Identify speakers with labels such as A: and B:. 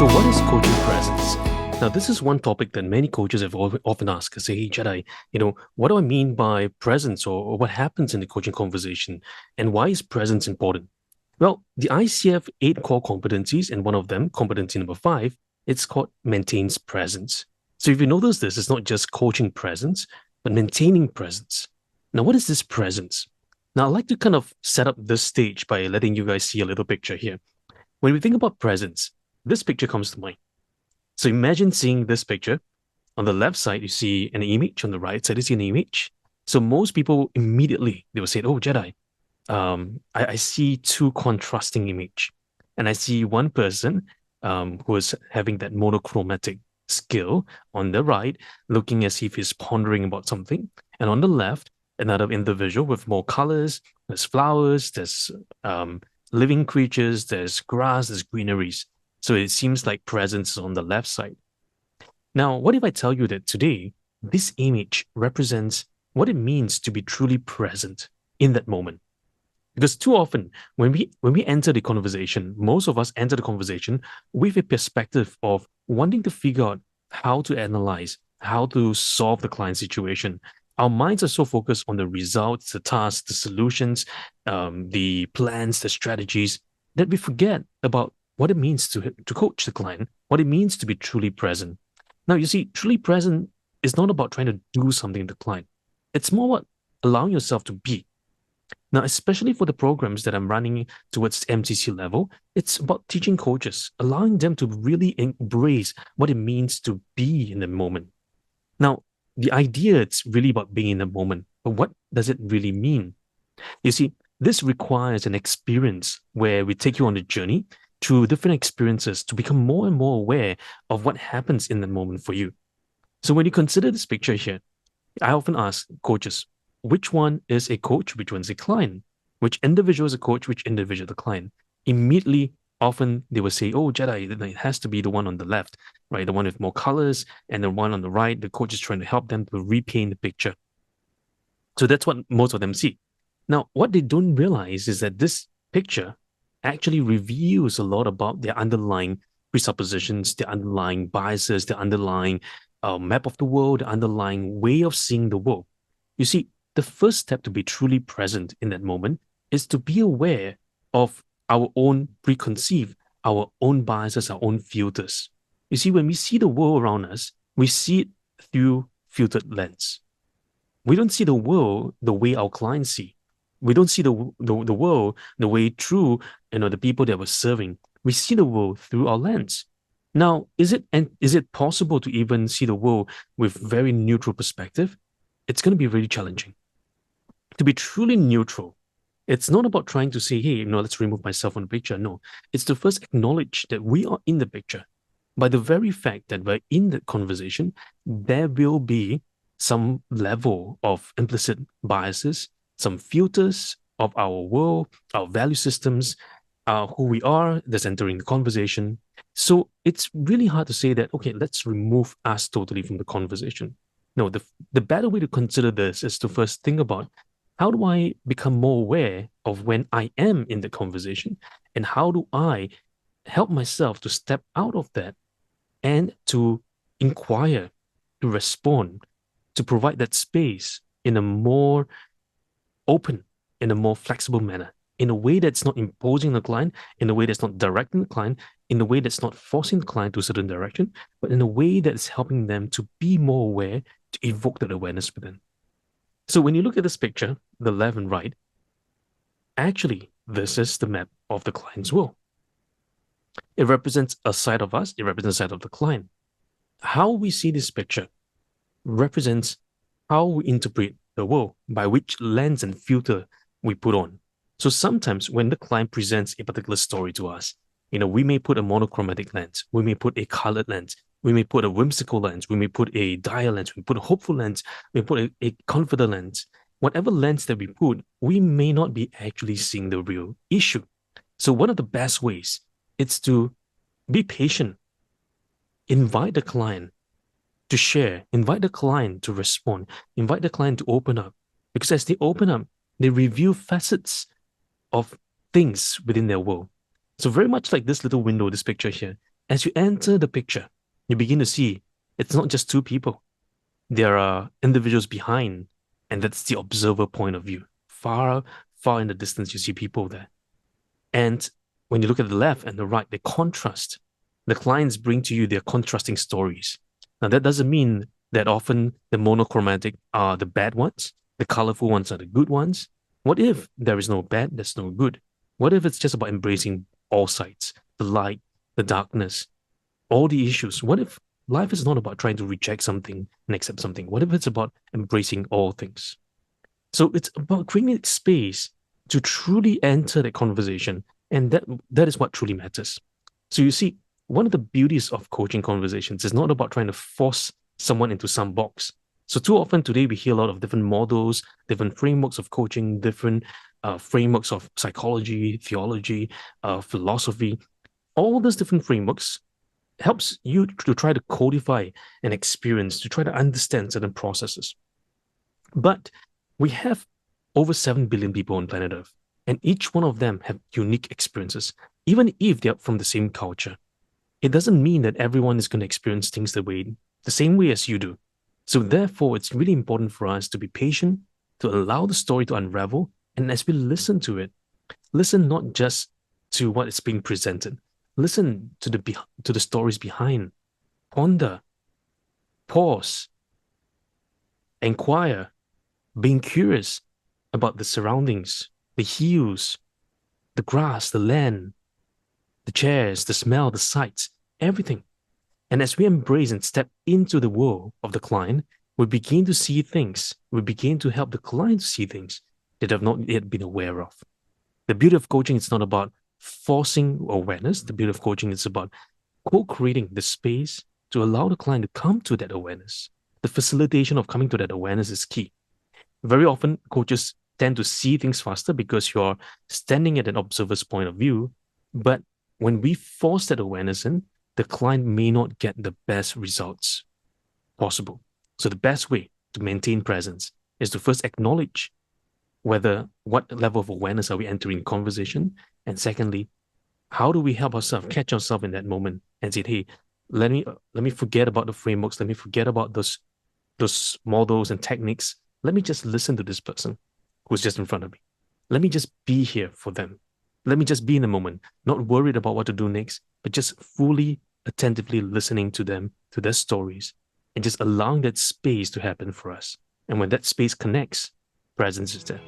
A: So what is coaching presence? Now, this is one topic that many coaches have often asked. Say, hey, Jedi, what do I mean by presence, or what happens in the coaching conversation, and why is presence important? Well, the ICF 8 core competencies, and one of them, competency number 5, it's called maintains presence. So if you notice this, it's not just coaching presence, but maintaining presence. Now, what is this presence? Now, I'd like to kind of set up this stage by letting you guys see a little picture here. When we think about presence, this picture comes to mind. So imagine seeing this picture. On the left side, you see an image. On the right side, you see an image. So most people immediately, they will say, oh, Jedi, I see two contrasting image. And I see one person who is having that monochromatic skill on the right, looking as if he's pondering about something. And on the left, another individual with more colors. There's flowers, there's living creatures, there's grass, there's greeneries. So it seems like presence is on the left side. Now, what if I tell you that today, this image represents what it means to be truly present in that moment? Because too often, when we enter the conversation, most of us enter the conversation with a perspective of wanting to figure out how to analyze, how to solve the client situation. Our minds are so focused on the results, the tasks, the solutions, the plans, the strategies, that we forget about what it means to coach the client, what it means to be truly present. Now, you see, truly present is not about trying to do something to the client. It's more about allowing yourself to be. Now, especially for the programs that I'm running towards MCC level, it's about teaching coaches, allowing them to really embrace what it means to be in the moment. Now, the idea, it's really about being in the moment, but what does it really mean? You see, this requires an experience where we take you on a journey through different experiences to become more and more aware of what happens in the moment for you. So when you consider this picture here, I often ask coaches, which one is a coach, which one's a client? Which individual is a coach, which individual is a client? Immediately, often they will say, oh, Jedi, it has to be the one on the left, right? The one with more colors, and the one on the right, the coach is trying to help them to repaint the picture. So that's what most of them see. Now, what they don't realize is that this picture actually reveals a lot about their underlying presuppositions, their underlying biases, their underlying map of the world, the underlying way of seeing the world. You see, the first step to be truly present in that moment is to be aware of our own preconceived, our own biases, our own filters. You see, when we see the world around us, we see it through filtered lens. We don't see the world the way our clients see. We don't see the world the way through the people that we're serving. We see the world through our lens. Now, is it possible to even see the world with very neutral perspective? It's going to be really challenging. To be truly neutral, it's not about trying to say, hey, let's remove myself from the picture. No, it's to first acknowledge that we are in the picture. By the very fact that we're in the conversation, there will be some level of implicit biases, some filters of our world, our value systems, who we are that's entering the conversation. So it's really hard to say that, okay, let's remove us totally from the conversation. No, the better way to consider this is to first think about, how do I become more aware of when I am in the conversation, and how do I help myself to step out of that and to inquire, to respond, to provide that space in a more open, in a more flexible manner, in a way that's not imposing the client, in a way that's not directing the client, in a way that's not forcing the client to a certain direction, but in a way that's helping them to be more aware, to evoke that awareness within. So when you look at this picture, the left and right, actually, this is the map of the client's world. It represents a side of us, it represents a side of the client. How we see this picture represents how we interpret the world, by which lens and filter we put on. So sometimes when the client presents a particular story to us, we may put a monochromatic lens, we may put a colored lens, we may put a whimsical lens, we may put a dire lens, we put a hopeful lens, we put a confident lens. Whatever lens that we put, we may not be actually seeing the real issue. So one of the best ways is to be patient, invite the client to share, invite the client to respond, invite the client to open up. Because as they open up, they reveal facets of things within their world. So very much like this little window, this picture here, As you enter the picture, you begin to see it's not just two people. There are individuals behind, and that's the observer point of view. Far, far in the distance, you see people there. And when you look at the left and the right, they contrast. The clients bring to you their contrasting stories. Now, that doesn't mean that often the monochromatic are the bad ones, the colorful ones are the good ones. What if there is no bad, there's no good? What if it's just about embracing all sides, the light, the darkness, all the issues? What if life is not about trying to reject something and accept something? What if it's about embracing all things? So it's about creating space to truly enter that conversation. And that is what truly matters. So you see, one of the beauties of coaching conversations is not about trying to force someone into some box. So too often today we hear a lot of different models, different frameworks of coaching, different frameworks of psychology, theology, philosophy. All those different frameworks helps you to try to codify an experience, to try to understand certain processes. But we have over 7 billion people on planet Earth, and each one of them have unique experiences, even if they're from the same culture. It doesn't mean that everyone is going to experience things the same way as you do. So therefore, it's really important for us to be patient, to allow the story to unravel, and as we listen to it, listen not just to what is being presented, listen to the stories behind, ponder, pause, inquire, being curious about the surroundings, the hues, the grass, the land, the chairs, the smell, the sights, everything. And as we embrace and step into the world of the client, we begin to see things. We begin to help the client to see things that have not yet been aware of. The beauty of coaching is not about forcing awareness. The beauty of coaching is about co-creating the space to allow the client to come to that awareness. The facilitation of coming to that awareness is key. Very often, coaches tend to see things faster because you're standing at an observer's point of view. But when we force that awareness in, the client may not get the best results possible. So the best way to maintain presence is to first acknowledge what level of awareness are we entering the conversation, and secondly, how do we help ourselves catch ourselves in that moment and say, hey, let me forget about the frameworks, let me forget about those models and techniques. Let me just listen to this person who's just in front of me. Let me just be here for them. Let me just be in the moment, not worried about what to do next, but just fully, attentively listening to them, to their stories, and just allowing that space to happen for us. And when that space connects, presence is there.